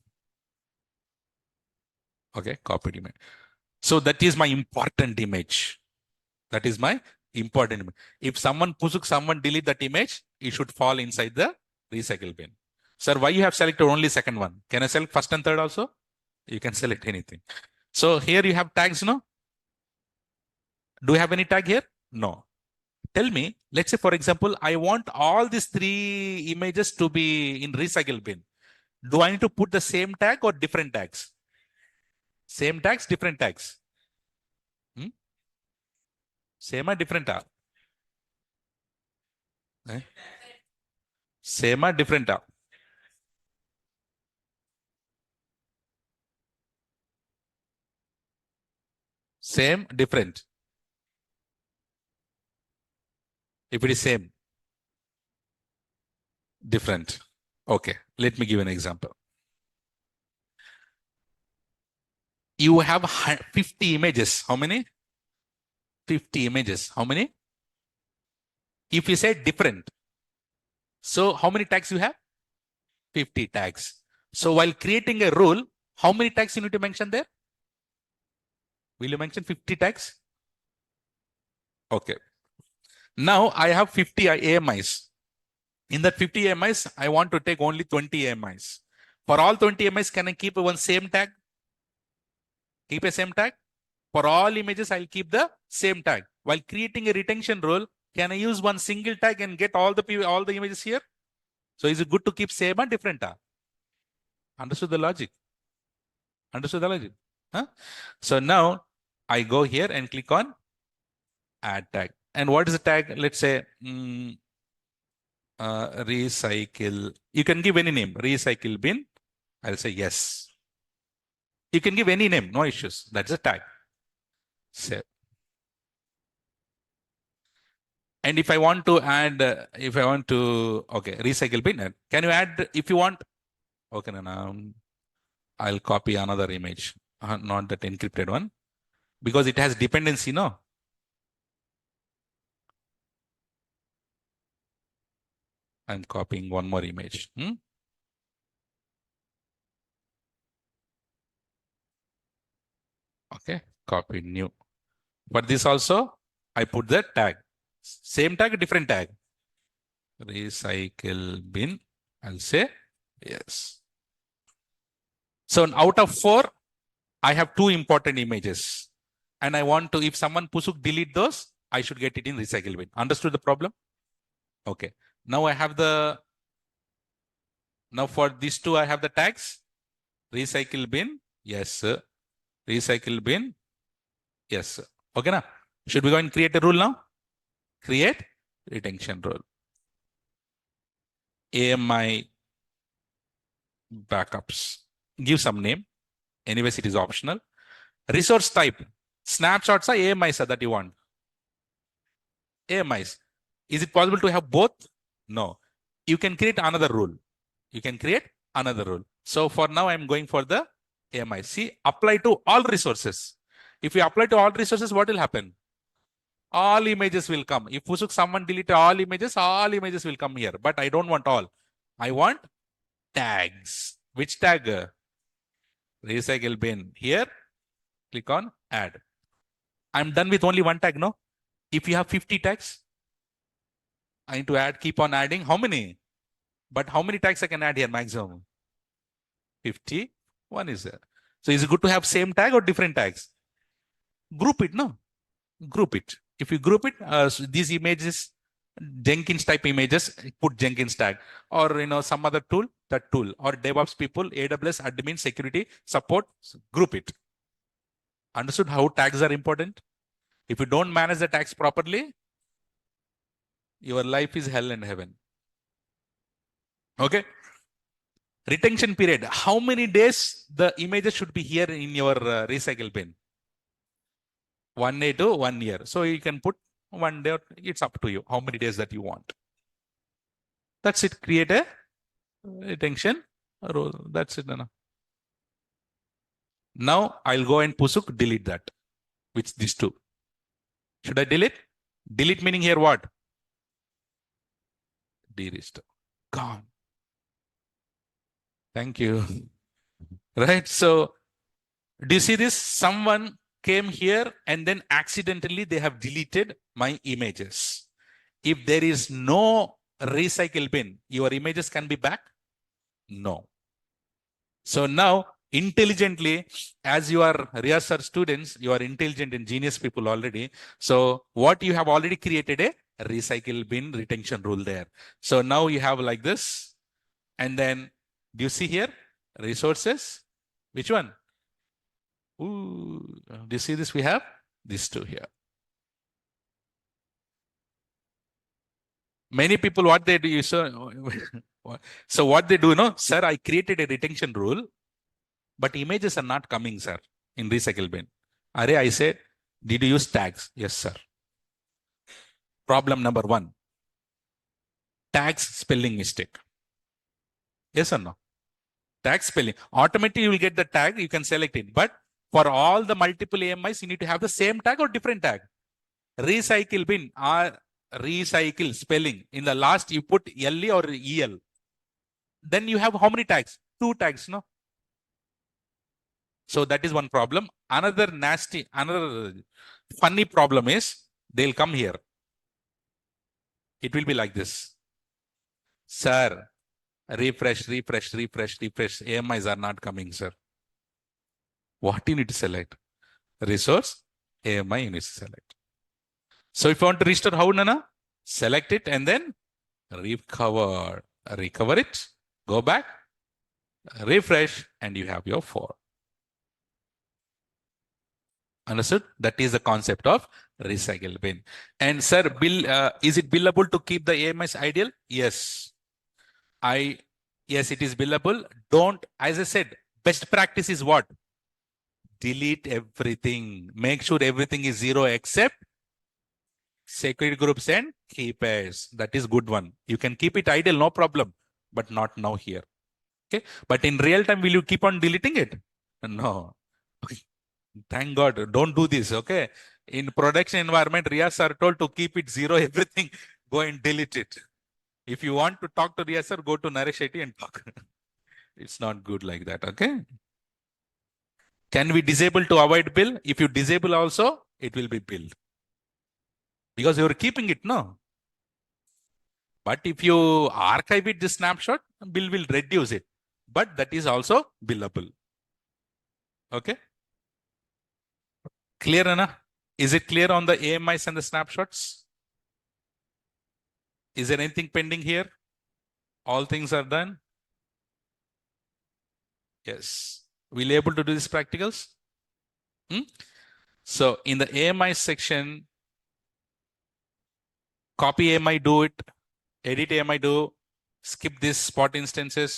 okay, copied image. So that is my important image. That is my important image. If someone delete that image, it should fall inside the recycle bin. Sir, why you have selected only second one? Can I select first and third also? You can select anything. So here you have tags, no? Do you have any tag here? No. Tell me, let's say, for example, I want all these three images to be in recycle bin. Do I need to put the same tag or different tags? Same tags, different tags. Same or different tag? Same or different tag? Same, different. If it is same, different. Okay, let me give an example. You have 50 images. How many? 50 images. How many? If you say different, so how many tags you have? 50 tags. So while creating a rule, how many tags you need to mention there? Will you mention 50 tags? Okay. Now I have 50 AMIs. In that 50 AMIs, I want to take only 20 AMIs. For all 20 AMIs, can I keep one same tag? Keep a same tag? For all images, I'll keep the same tag. While creating a retention rule, can I use one single tag and get all the images here? So is it good to keep same or different tag? Understood the logic? Understood the logic? Huh? So now I go here and click on add tag. And what is the tag? Let's say recycle. You can give any name. Recycle bin. I'll say yes. You can give any name. No issues. That's a tag. Save. And if I want to add, okay, recycle bin. Can you add if you want? Okay, now I'll copy another image, not that encrypted one, because it has dependency, no? I'm copying one more image. Okay, copy new. But this also, I put the tag. Same tag, different tag. Recycle bin. I'll say yes. So out of 4, I have 2 important images. And I want to, if someone pusuk delete those, I should get it in recycle bin. Understood the problem? Okay. Now I have now for these 2, I have the tags. Recycle bin. Yes, sir. Recycle bin. Yes, sir. Okay, now. Should we go and create a rule now? Create retention rule. AMI backups. Give some name. Anyways, it is optional. Resource type. Snapshots are AMIs that you want. AMIs. Is it possible to have both? No. You can create another rule. You can create another rule. So for now, I'm going for the AMI. See, apply to all resources. If you apply to all resources, what will happen? All images will come. If someone delete all images will come here. But I don't want all. I want tags. Which tag? Recycle bin. Here, click on add. I'm done with only one tag, no? If you have 50 tags, I need to add, keep on adding. How many? But how many tags I can add here maximum? 50. One is there. So is it good to have same tag or different tags? Group it, no? Group it. If you group it, so these images, Jenkins type images, put Jenkins tag, or some other tool, that tool, or DevOps people, AWS admin, security, support, group it. Understood how tags are important? If you don't manage the tags properly, your life is hell and heaven. Okay. Retention period. How many days the images should be here in your recycle bin? 1 day to 1 year. So you can put 1 day. It's up to you how many days that you want. That's it. Create a retention rule. That's it. Now I'll go and Pusuk delete that. Which these two. Should I delete? Delete meaning here what? De-restore. Gone. Thank you. Right. So do you see this? Someone came here and then accidentally they have deleted my images. If there is no recycle bin, your images can be back? No. So now intelligently, as you are research students, you are intelligent and genius people already. So what you have already created a recycle bin retention rule there. So now you have like this. And then do you see here? Resources. Which one? Ooh, do you see this? We have these two here. Many people, what they do, so what they do, sir, I created a retention rule, but images are not coming, sir, in recycle bin. Array, I said, did you use tags? Yes, sir. Problem number 1. Tags spelling mistake. Yes or no? Tag spelling. Automatically, you will get the tag. You can select it. But for all the multiple AMIs, you need to have the same tag or different tag. Recycle bin or recycle spelling. In the last, you put LE or EL. Then you have how many tags? 2 tags, no? So that is one problem. Another funny problem is they'll come here. It will be like this. Sir, refresh. AMIs are not coming, sir. What you need to select? Resource, AMI you need to select. So if you want to restore, how, Nana? Select it and then recover it, go back, refresh, and you have your 4. Understood? That is the concept of recycle bin. And sir, is it billable to keep the AMIs ideal? Yes. Yes, it is billable. Don't, as I said, best practice is what? Delete everything. Make sure everything is 0 except security groups and key pairs. That is good one. You can keep it idle, no problem, but not now here. Okay. But in real time, will you keep on deleting it? No. Thank God. Don't do this. Okay. In production environment, RIAs are told to keep it 0, everything. Go and delete it. If you want to talk to RIAs, go to Naresh Shetty and talk. It's not good like that. Okay. Can we disable to avoid bill? If you disable also, it will be billed. Because you're keeping it, no? But if you archive it, this snapshot, bill will reduce it. But that is also billable. Okay. Clear, Anna? Is it clear on the AMIs and the snapshots? Is there anything pending here? All things are done? Yes. Will you able to do these practicals? So in the AMI section, Copy AMI, do it. Edit AMI, do. Skip this spot instances.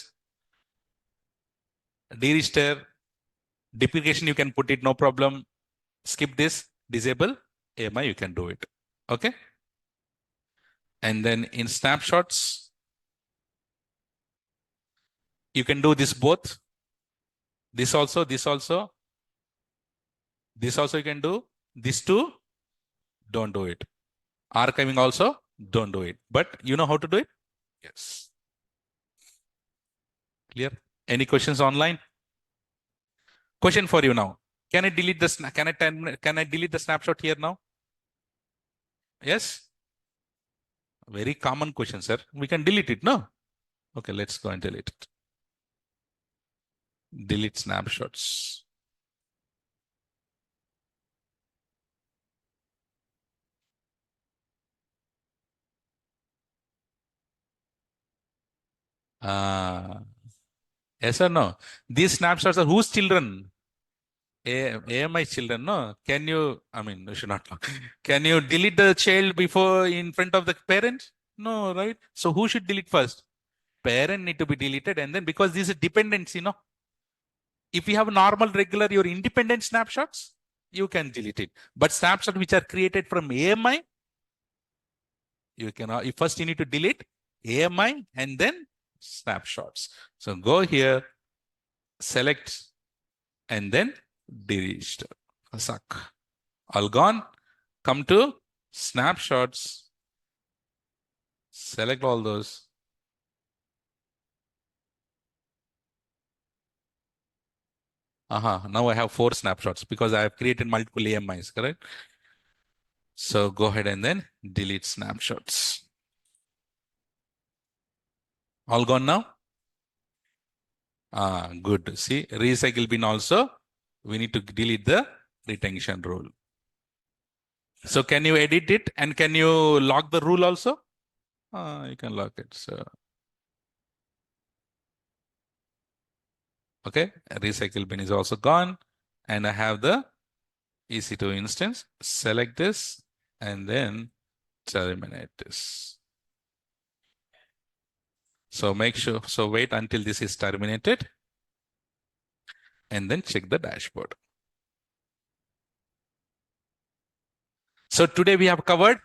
Deregister. Deprecation, you can put it, no problem. Skip this. Disable AMI, you can do it. Okay. And then in snapshots, you can do this both. This also, this also. This also you can do. This too, don't do it. Archiving also, don't do it. But you know how to do it? Yes. Clear? Any questions online? Question for you now. Can I delete the can I delete the snapshot here now? Yes? Very common question, sir. We can delete it, no? Okay, let's go and delete it. Delete snapshots. Yes or no? These snapshots are whose children? AMI children, no? Can you, I mean, you should not talk. Can you delete the child before in front of the parent? No, right? So who should delete first? Parent need to be deleted, and then because this is dependency, no? If you have normal, regular, your independent snapshots, you can delete it. But snapshots which are created from AMI, you cannot. First you need to delete AMI and then snapshots. So go here, select, and then deregister. Suck. All gone. Come to snapshots. Select all those. Now I have 4 snapshots because I have created multiple AMIs, correct? So go ahead and then delete snapshots. All gone now? Good. See, recycle bin also, we need to delete the retention rule. So can you edit it and can you lock the rule also? You can lock it. So, okay, recycle bin is also gone. And I have the EC2 instance. Select this and then terminate this. So make sure, so wait until this is terminated and then check the dashboard. So today we have covered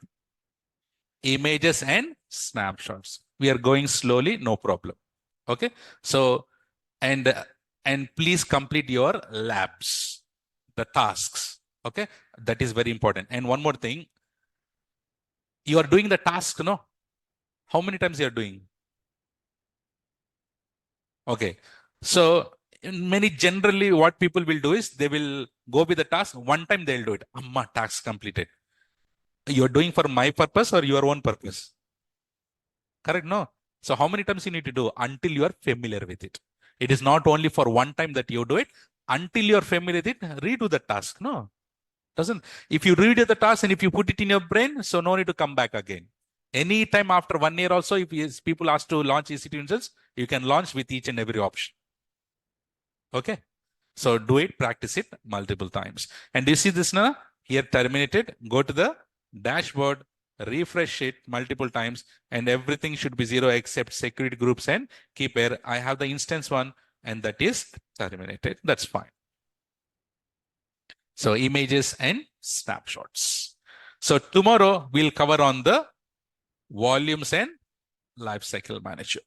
images and snapshots. We are going slowly, no problem. Okay. So, and please complete your labs, the tasks. Okay. That is very important. And one more thing, you are doing the task, no? How many times you are doing? Okay. So many generally what people will do is they will go with the task. One time they'll do it. Amma, task completed. You're doing for my purpose or your own purpose? Correct? No. So how many times you need to do until you are familiar with it? It is not only for one time that you do it. Until you are familiar with it, redo the task. No. Doesn't. If you redo the task and if you put it in your brain, so no need to come back again. Anytime after 1 year also, if people ask to launch EC2 instance, you can launch with each and every option. Okay. So do it, practice it multiple times. And do you see this now? Here terminated. Go to the dashboard, refresh it multiple times, and everything should be 0 except security groups and keep error. I have the instance one, and that is terminated. That's fine. So images and snapshots. So tomorrow we'll cover on the volumes and lifecycle manager.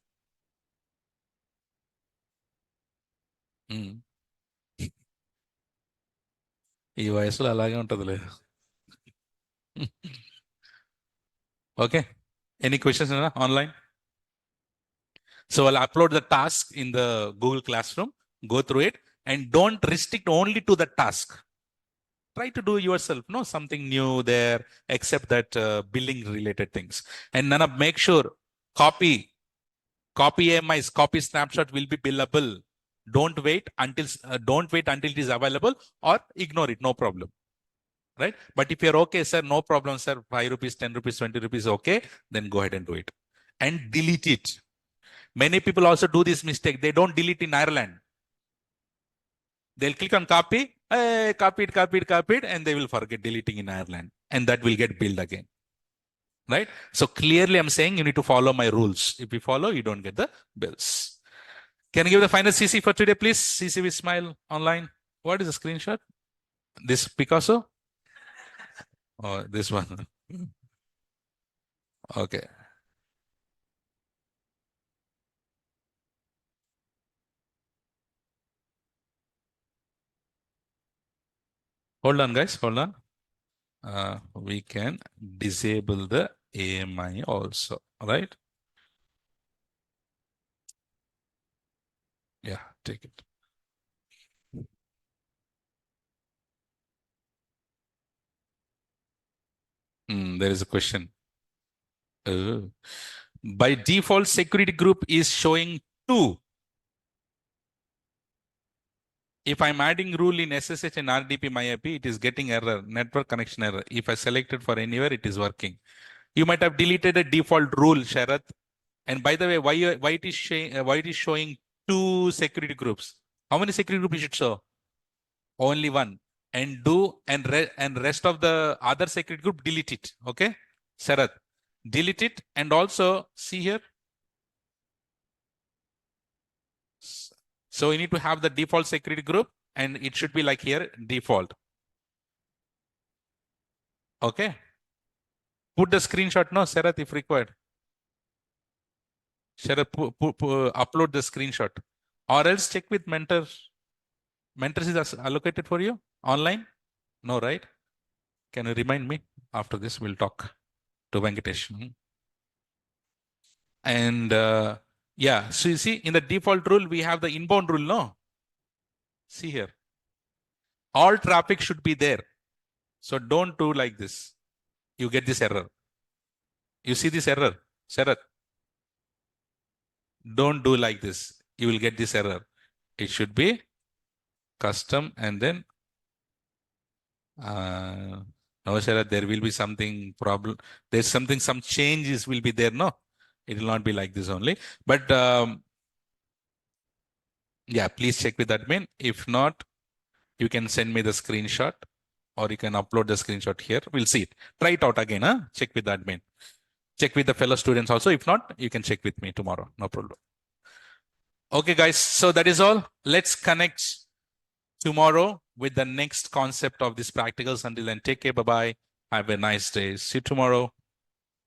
ఈ వయసులో అలాగే ఉంటుందిలే. Okay. Any questions online? So I'll upload the task in the Google Classroom. Go through it and don't restrict only to the task. Try to do yourself, no, something new there, except that billing related things. And Nana, make sure copy AMIs, copy snapshot will be billable. Don't wait until it is available or ignore it, no problem. Right? But if you're okay, sir, no problem, sir, 5 rupees, 10 rupees, 20 rupees, okay, then go ahead and do it. And delete it. Many people also do this mistake. They don't delete in Ireland. They'll click on copy, copy it, and they will forget deleting in Ireland. And that will get billed again. right? So clearly I'm saying you need to follow my rules. If you follow, you don't get the bills. Can you give the final CC for today, please? CC with smile online. What is the screenshot? This Picasso? Oh, this one. Okay. Hold on, guys. Hold on. We can disable the AMI also, right? Yeah, take it. There is a question. By default, security group is showing 2. If I'm adding rule in SSH and RDP MyIP, it is getting error, network connection error. If I select it for anywhere, it is working. You might have deleted a default rule, Sharath. And by the way, why it is showing 2 security groups? How many security groups you should show? Only 1. And rest of the other security group, delete it. Okay, Sharath, delete it. And also see here. So you need to have the default security group, and it should be like here, default. Okay. Put the screenshot, no, Sharath, if required. Sharath, upload the screenshot. Or else check with mentor. Mentors is allocated for you online? No, right? Can you remind me? After this, we'll talk to Venkatesh. And yeah, so you see, in the default rule, we have the inbound rule, no? See here. All traffic should be there. So don't do like this. You get this error. You see this error, Sharath? Don't do like this. You will get this error. It should be custom and then no, Sharath, there will be something problem. There's something, some changes will be there. No, it will not be like this only. But yeah, please check with admin. If not, you can send me the screenshot or you can upload the screenshot here. We'll see it. Try it out again. Huh? Check with the admin. Check with the fellow students also. If not, you can check with me tomorrow. No problem. Okay, guys. So that is all. Let's connect tomorrow with the next concept of these practicals. Until then, take care. Bye-bye. Have a nice day. See you tomorrow.